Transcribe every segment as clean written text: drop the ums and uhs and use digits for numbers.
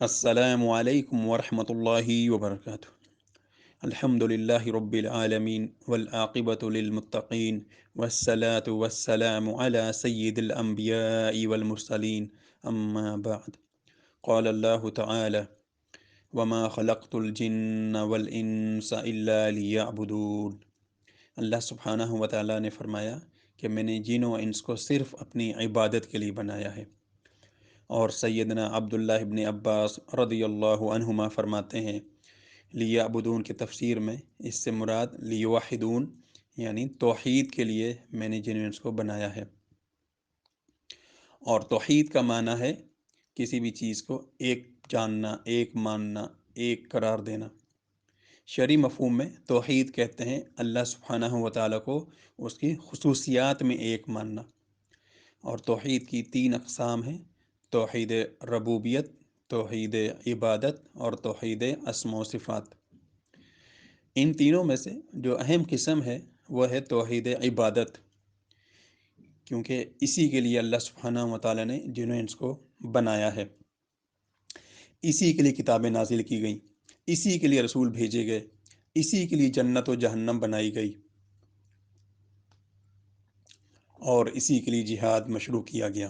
السلام علیکم ورحمۃ اللہ وبرکاتہ۔ الحمد للہ رب العالمین والعاقبۃ للمتقین والصلاة والسلام علی سید الانبیاء والمرسلین اما بعد۔ قال اللہ تعالی وما خلقت الجن والانس الا لیعبدون۔ اللہ سبحانہ و تعالیٰ نے فرمایا کہ میں نے جن و انس کو صرف اپنی عبادت کے لیے بنایا ہے۔ اور سیدنا عبداللہ ابن عباس رضی اللہ عنہما فرماتے ہیں لیعبدون کی تفسیر میں اس سے مراد لیوحدون یعنی توحید کے لیے میں نے جن و انس کو بنایا ہے۔ اور توحید کا معنی ہے کسی بھی چیز کو ایک جاننا، ایک ماننا، ایک قرار دینا۔ شرعی مفہوم میں توحید کہتے ہیں اللہ سبحانہ و تعالیٰ کو اس کی خصوصیات میں ایک ماننا۔ اور توحید کی 3 اقسام ہیں: توحید ربوبیت، توحید عبادت اور توحید اسماء و صفات۔ ان تینوں میں سے جو اہم قسم ہے وہ ہے توحید عبادت، کیونکہ اسی کے لیے اللہ سبحانہ و تعالیٰ نے جن و انس کو بنایا ہے، اسی کے لیے کتابیں نازل کی گئیں، اسی کے لیے رسول بھیجے گئے، اسی کے لیے جنت و جہنم بنائی گئی، اور اسی کے لیے جہاد مشروع کیا گیا۔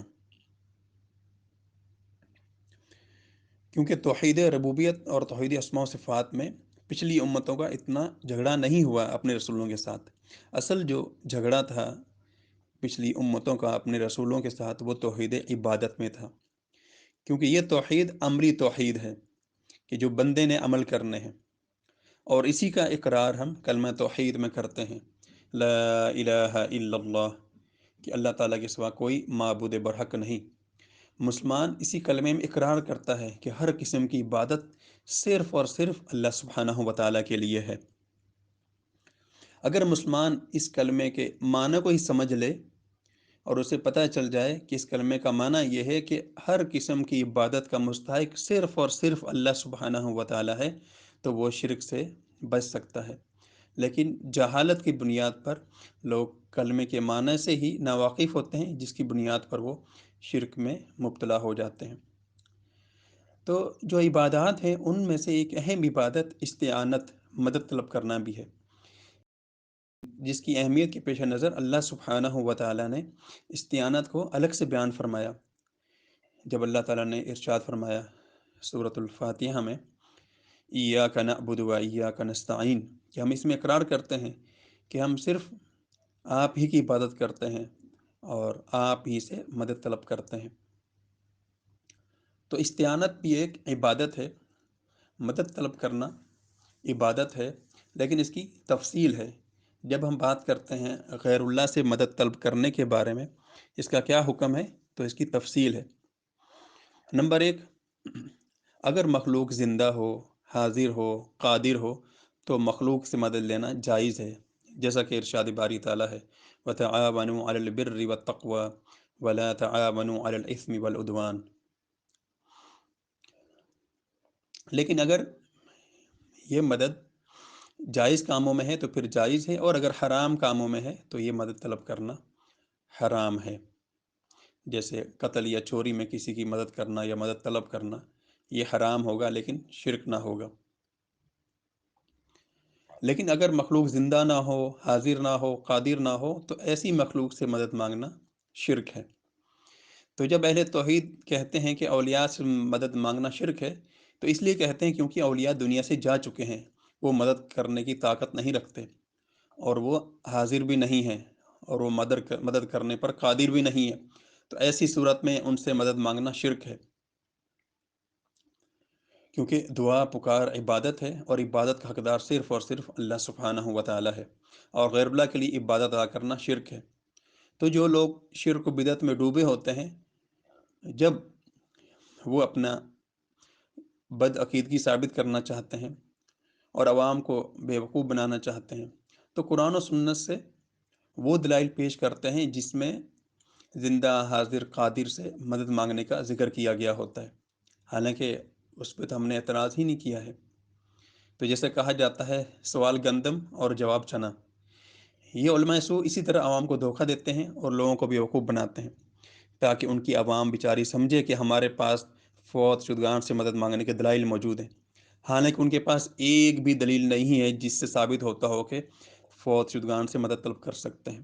کیونکہ توحید ربوبیت اور توحید اسماء و صفات میں پچھلی امتوں کا اتنا جھگڑا نہیں ہوا اپنے رسولوں کے ساتھ۔ اصل جو جھگڑا تھا پچھلی امتوں کا اپنے رسولوں کے ساتھ وہ توحید عبادت میں تھا، کیونکہ یہ توحید امری توحید ہے کہ جو بندے نے عمل کرنے ہیں، اور اسی کا اقرار ہم کلمہ توحید میں کرتے ہیں، لا الہ الا اللہ، کہ اللہ تعالیٰ کے سوا کوئی معبود برحق نہیں۔ مسلمان اسی کلمے میں اقرار کرتا ہے کہ ہر قسم کی عبادت صرف اور صرف اللہ سبحانہ و تعالیٰ کے لیے ہے۔ اگر مسلمان اس کلمے کے معنی کو ہی سمجھ لے اور اسے پتہ چل جائے کہ اس کلمے کا معنی یہ ہے کہ ہر قسم کی عبادت کا مستحق صرف اور صرف اللہ سبحانہ و تعالیٰ ہے، تو وہ شرک سے بچ سکتا ہے۔ لیکن جہالت کی بنیاد پر لوگ کلمے کے معنی سے ہی ناواقف ہوتے ہیں، جس کی بنیاد پر وہ شرک میں مبتلا ہو جاتے ہیں۔ تو جو عبادات ہیں ان میں سے ایک اہم عبادت استعانت، مدد طلب کرنا بھی ہے، جس کی اہمیت کے پیش نظر اللہ سبحانہ و تعالیٰ نے استعانت کو الگ سے بیان فرمایا، جب اللہ تعالیٰ نے ارشاد فرمایا سورۃ الفاتحہ میں ایاک نعبد و ایاک نستعین، کہ ہم اس میں اقرار کرتے ہیں کہ ہم صرف آپ ہی کی عبادت کرتے ہیں اور آپ ہی سے مدد طلب کرتے ہیں۔ تو استعانت بھی ایک عبادت ہے، مدد طلب کرنا عبادت ہے، لیکن اس کی تفصیل ہے۔ جب ہم بات کرتے ہیں غیر اللہ سے مدد طلب کرنے کے بارے میں، اس کا کیا حکم ہے، تو اس کی تفصیل ہے۔ نمبر 1، اگر مخلوق زندہ ہو، حاضر ہو، قادر ہو تو مخلوق سے مدد لینا جائز ہے، جیسا کہ ارشاد باری تعالیٰ ہے وَتَعَاوَنُوا عَلَى الْبِرِّ وَالتَّقْوَى وَلَا تَعَاوَنُوا عَلَى الْإِثْمِ وَالْعُدْوَانِ۔ لیکن اگر یہ مدد جائز کاموں میں ہے تو پھر جائز ہے، اور اگر حرام کاموں میں ہے تو یہ مدد طلب کرنا حرام ہے، جیسے قتل یا چوری میں کسی کی مدد کرنا یا مدد طلب کرنا، یہ حرام ہوگا لیکن شرک نہ ہوگا۔ لیکن اگر مخلوق زندہ نہ ہو، حاضر نہ ہو، قادر نہ ہو تو ایسی مخلوق سے مدد مانگنا شرک ہے۔ تو جب اہل توحید کہتے ہیں کہ اولیاء سے مدد مانگنا شرک ہے، تو اس لیے کہتے ہیں کیونکہ اولیاء دنیا سے جا چکے ہیں، وہ مدد کرنے کی طاقت نہیں رکھتے، اور وہ حاضر بھی نہیں ہیں، اور وہ مدد کرنے پر قادر بھی نہیں ہے، تو ایسی صورت میں ان سے مدد مانگنا شرک ہے، کیونکہ دعا پکار عبادت ہے، اور عبادت کا حقدار صرف اور صرف اللہ سبحانہ و تعالیٰ ہے، اور غیر اللہ کے لیے عبادت ادا کرنا شرک ہے۔ تو جو لوگ شرک و بدعت میں ڈوبے ہوتے ہیں، جب وہ اپنا بدعقیدگی ثابت کرنا چاہتے ہیں اور عوام کو بیوقوف بنانا چاہتے ہیں، تو قرآن و سنت سے وہ دلائل پیش کرتے ہیں جس میں زندہ، حاضر، قادر سے مدد مانگنے کا ذکر کیا گیا ہوتا ہے، حالانکہ اس پہ تو ہم نے اعتراض ہی نہیں کیا ہے۔ تو جیسے کہا جاتا ہے سوال گندم اور جواب چنا، یہ علماء سو اسی طرح عوام کو دھوکہ دیتے ہیں اور لوگوں کو بیوقوف بناتے ہیں، تاکہ ان کی عوام بیچاری سمجھے کہ ہمارے پاس فوت شدگان سے مدد مانگنے کے دلائل موجود ہیں، حالانکہ ان کے پاس ایک بھی دلیل نہیں ہے جس سے ثابت ہوتا ہو کہ فوت شدگان سے مدد طلب کر سکتے ہیں،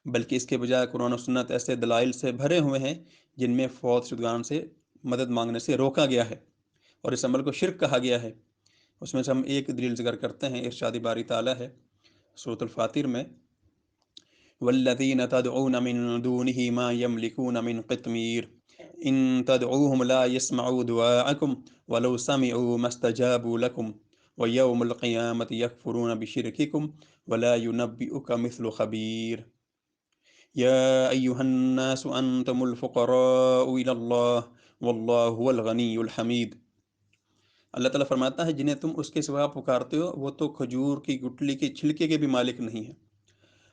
بلکہ اس کے بجائے قرآن و سنت ایسے دلائل سے بھرے ہوئے ہیں جن میں فوت شدگان سے مدد مانگنے سے روکا گیا ہے اور اس عمل کو شرک کہا گیا ہے۔ اس میں سے ہم ایک دلیل ذکر کرتے ہیں، ارشاد باری تعالیٰ ہے سورۃ الفاتر میں، والذین تدعون من دونه ما يملكون من قطمیر ان تدعوهم لا يسمعوا دعاءكم ولو سمعوا ما استجابوا لكم ويوم القيامة يكفرون بشرككم ولا ينبئك مثل خبير يا أيها الناس أنتم الفقراء إلى الله والله هو الغني الحميد۔ اللہ تعالیٰ فرماتا ہے جنہیں تم اس کے سوا پکارتے ہو وہ تو کھجور کی گٹلی کے چھلکے کے بھی مالک نہیں ہیں،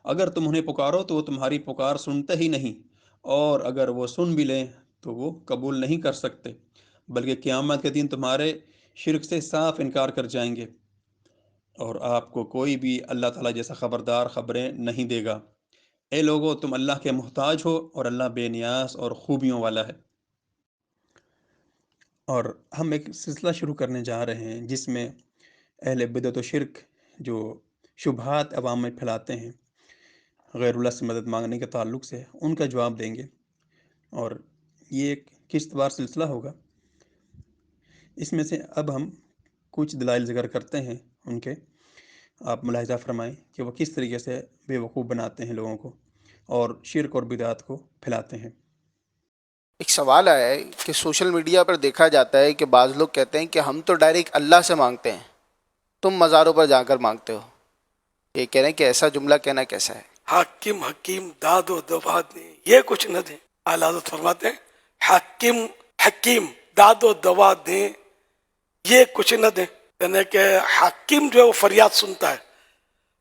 اگر تم انہیں پکارو تو وہ تمہاری پکار سنتے ہی نہیں، اور اگر وہ سن بھی لیں تو وہ قبول نہیں کر سکتے، بلکہ قیامت کے دن تمہارے شرک سے صاف انکار کر جائیں گے، اور آپ کو کوئی بھی اللہ تعالیٰ جیسا خبردار خبریں نہیں دے گا۔ اے لوگو، تم اللہ کے محتاج ہو اور اللہ بے نیاز اور خوبیوں والا ہے۔ اور ہم ایک سلسلہ شروع کرنے جا رہے ہیں جس میں اہل بدعت و شرک جو شبہات عوام میں پھیلاتے ہیں غیر اللہ سے مدد مانگنے کے تعلق سے، ان کا جواب دیں گے، اور یہ ایک قسط وار سلسلہ ہوگا۔ اس میں سے اب ہم کچھ دلائل ذکر کرتے ہیں ان کے، آپ ملاحظہ فرمائیں کہ وہ کس طریقے سے بے وقوف بناتے ہیں لوگوں کو اور شرک اور بدعات کو پھیلاتے ہیں۔ ایک سوال آیا ہے کہ سوشل میڈیا پر دیکھا جاتا ہے کہ بعض لوگ کہتے ہیں کہ ہم تو ڈائریکٹ اللہ سے مانگتے ہیں، تم مزاروں پر جا کر مانگتے ہو۔ یہ کہہ رہے ہیں کہ ایسا جملہ کہنا کیسا ہے؟ حاکم حکیم داد و دباد نے یہ کچھ نہ دیں، اعلیٰ حضرت فرماتے ہیں حاکم حکیم داد و دباد دیں یہ کچھ نہ دیں، یعنی کہ حاکم جو ہے وہ فریاد سنتا ہے۔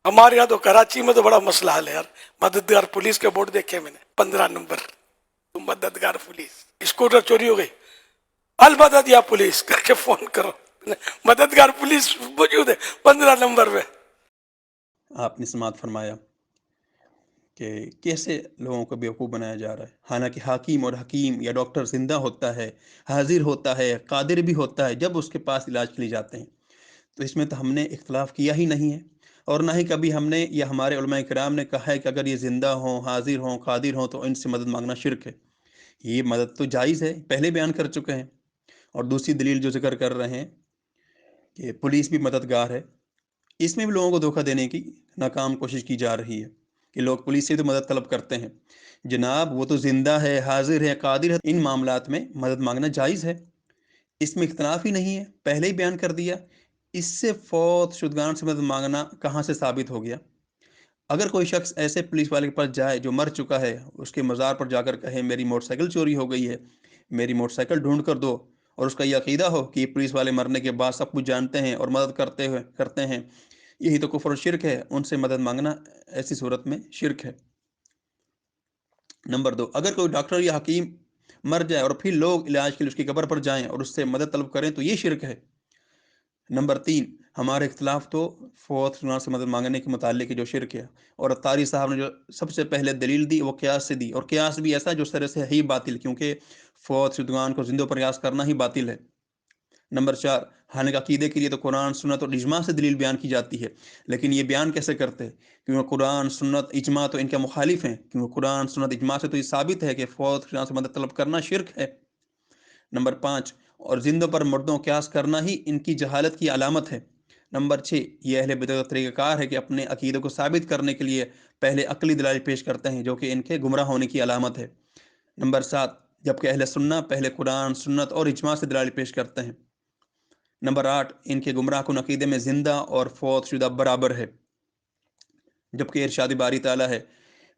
ہمارے یہاں تو کراچی میں تو بڑا مسئلہ حل ہے یار، مددگار پولیس کے بورڈ دیکھے میں نے 15 نمبر، تم مددگار پولیس، اسکوٹر چوری ہو گئی، المدد یا پولیس کر کے فون کرو، مددگار پولیس موجود ہے 15 نمبر پہ۔ آپ نے سماعت فرمایا کہ کیسے لوگوں کو بیوقوف بنایا جا رہا ہے، حالانکہ حاکم اور حکیم یا ڈاکٹر زندہ ہوتا ہے، حاضر ہوتا ہے، قادر بھی ہوتا ہے جب اس کے پاس علاج کے لیے جاتے ہیں، تو اس میں تو ہم نے اختلاف کیا ہی نہیں ہے، اور نہ ہی کبھی ہم نے یا ہمارے علماء کرام نے کہا ہے کہ اگر یہ زندہ ہوں، حاضر ہوں، قادر ہوں تو ان سے مدد مانگنا شرک ہے۔ یہ مدد تو جائز ہے، پہلے بیان کر چکے ہیں۔ اور دوسری دلیل جو ذکر کر رہے ہیں کہ پولیس بھی مددگار ہے، اس میں بھی لوگوں کو دھوکہ دینے کی ناکام کوشش کی جا رہی ہے کہ لوگ پولیس سے تو مدد طلب کرتے ہیں۔ جناب وہ تو زندہ ہے، حاضر ہے، قادر ہے، ان معاملات میں مدد مانگنا جائز ہے، اس میں اختلاف ہی نہیں ہے، پہلے ہی بیان کر دیا۔ اس سے فوت شدگان سے مدد مانگنا کہاں سے ثابت ہو گیا؟ اگر کوئی شخص ایسے پولیس والے کے پاس جائے جو مر چکا ہے، اس کے مزار پر جا کر کہے میری موٹر سائیکل چوری ہو گئی ہے، میری موٹر سائیکل ڈھونڈ کر دو، اور اس کا یہ عقیدہ ہو کہ یہ پولیس والے مرنے کے بعد سب کچھ جانتے ہیں اور مدد کرتے ہیں، یہی تو کفر و شرک ہے، ان سے مدد مانگنا ایسی صورت میں شرک ہے۔ نمبر 2، اگر کوئی ڈاکٹر یا حکیم مر جائے اور پھر لوگ علاج کے لیے اس کی قبر پر جائیں اور اس سے مدد طلب کریں تو یہ شرک ہے۔ نمبر 3، ہمارے اختلاف تو فوت شدگان سے مدد مانگنے کے متعلق جو شرک ہے، اور طاری صاحب نے جو سب سے پہلے دلیل دی وہ قیاس سے دی، اور قیاس بھی ایسا جو سرے سے ہے ہی باطل، کیونکہ فوت شدگان کو زندوں پر قیاس کرنا ہی باطل ہے۔ نمبر 4، حالانکہ عقیدے کے لیے تو قرآن سنت اور اجماع سے دلیل بیان کی جاتی ہے، لیکن یہ بیان کیسے کرتے ہیں؟ کیونکہ قرآن سنت اجماع تو ان کے مخالف ہیں، کیونکہ قرآن سنت اجماع سے تو یہ ثابت ہے کہ فوت شدگان سے مدد طلب کرنا شرک ہے۔ نمبر 5، اور زندوں پر مردوں قیاس کرنا ہی ان کی جہالت کی علامت ہے۔ نمبر 6، یہ اہل بدعت کا طریقہ کار ہے کہ اپنے عقیدے کو ثابت کرنے کے لیے پہلے عقلی دلائل پیش کرتے ہیں جو کہ ان کے گمراہ ہونے کی علامت ہے۔ نمبر 7، جبکہ اہل سنت پہلے قرآن سنت اور اجماع سے دلائل پیش کرتے ہیں۔ نمبر 8، ان کے گمراہ کن عقیدے میں زندہ اور فوت شدہ برابر ہے، جبکہ ارشاد باری تعالیٰ ہے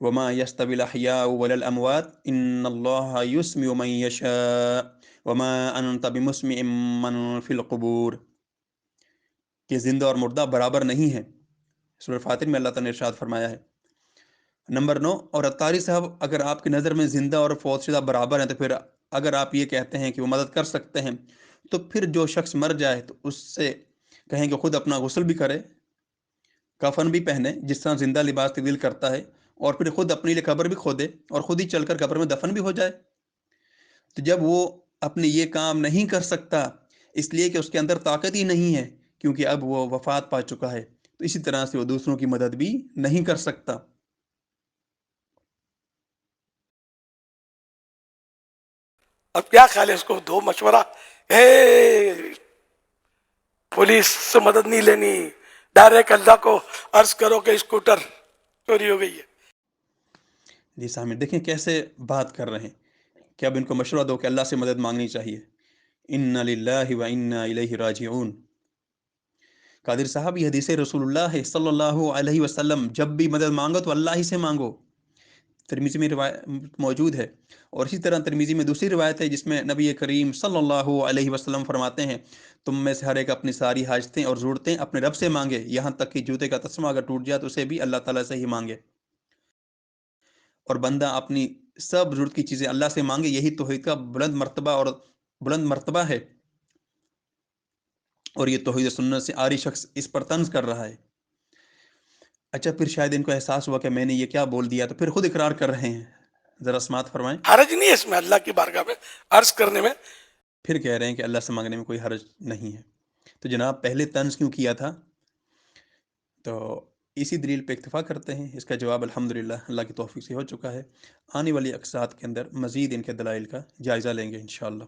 وَمَا يَسْتَوِي الْأَحْيَاءُ وَلَا الْأَمْوَاتُ إِنَّ اللَّهَ يُسْمِعُ مَن يَشَاءُ وَمَا أَنْتَ بِمُسْمِعٍ مَّن فِي الْقُبُورِ، کہ زندہ اور مردہ برابر نہیں ہیں، سورہ فاتر میں اللہ تعالیٰ نے ارشاد فرمایا ہے۔ نمبر 9، اور اتاری صاحب اگر آپ کی نظر میں زندہ اور فوت شدہ برابر ہیں تو پھر اگر آپ یہ کہتے ہیں کہ وہ مدد کر سکتے ہیں تو پھر جو شخص مر جائے تو اس سے کہیں کہ خود اپنا غسل بھی کرے، کفن بھی پہنے جس طرح زندہ لباس تبدیل کرتا ہے، اور پھر خود اپنے لیے قبر بھی کھودے اور خود ہی چل کر قبر میں دفن بھی ہو جائے۔ تو جب وہ اپنے یہ کام نہیں کر سکتا اس لیے کہ اس کے اندر طاقت ہی نہیں ہے، کیونکہ اب وہ وفات پا چکا ہے، تو اسی طرح سے وہ دوسروں کی مدد بھی نہیں کر سکتا۔ اب کیا خیال ہے، اس کو دو مشورہ، اے پولیس سے مدد نہیں لینی، ڈائریکٹ اللہ کو عرض کرو کہ اسکوٹر چوری ہو گئی ہے۔ جی سامعین، دیکھیں کیسے بات کر رہے ہیں کہ اب ان کو مشورہ دو کہ اللہ سے مدد مانگنی چاہیے۔ انا للہ و انا الیہ راجعون۔ قادر صاحب، یہ حدیث رسول اللہ ہے صلی اللہ علیہ وسلم، جب بھی مدد مانگو تو اللہ ہی سے مانگو، ترمذی میں روایت موجود ہے۔ اور اسی طرح ترمذی میں دوسری روایت ہے جس میں نبی کریم صلی اللہ علیہ وسلم فرماتے ہیں، تم میں سے ہر ایک اپنی ساری حاجتیں اور ضرورتیں اپنے رب سے مانگے، یہاں تک کہ جوتے کا تسمہ اگر ٹوٹ جائے تو اسے بھی اللہ تعالیٰ سے ہی مانگے۔ اور بندہ اپنی سب ضرورت کی چیزیں اللہ سے مانگے، یہی توحید کا بلند مرتبہ ہے، اور یہ توحید سنت سے آری شخص اس پر طنز کر رہا ہے۔ اچھا، پھر شاید ان کو احساس ہوا کہ میں نے یہ کیا بول دیا، تو پھر خود اقرار کر رہے ہیں، ذرا سماعت فرمائیں۔ حرج نہیں ہے اس میں اللہ کی بارگاہ میں عرض کرنے میں۔ پھر کہہ رہے ہیں کہ اللہ سے مانگنے میں کوئی حرج نہیں ہے۔ تو جناب پہلے طنز کیوں کیا تھا؟ تو اسی دلیل پہ اکتفا کرتے ہیں، اس کا جواب الحمدللہ اللہ کی توفیق سے ہو چکا ہے۔ آنے والی اقساط کے اندر مزید ان کے دلائل کا جائزہ لیں گے انشاءاللہ۔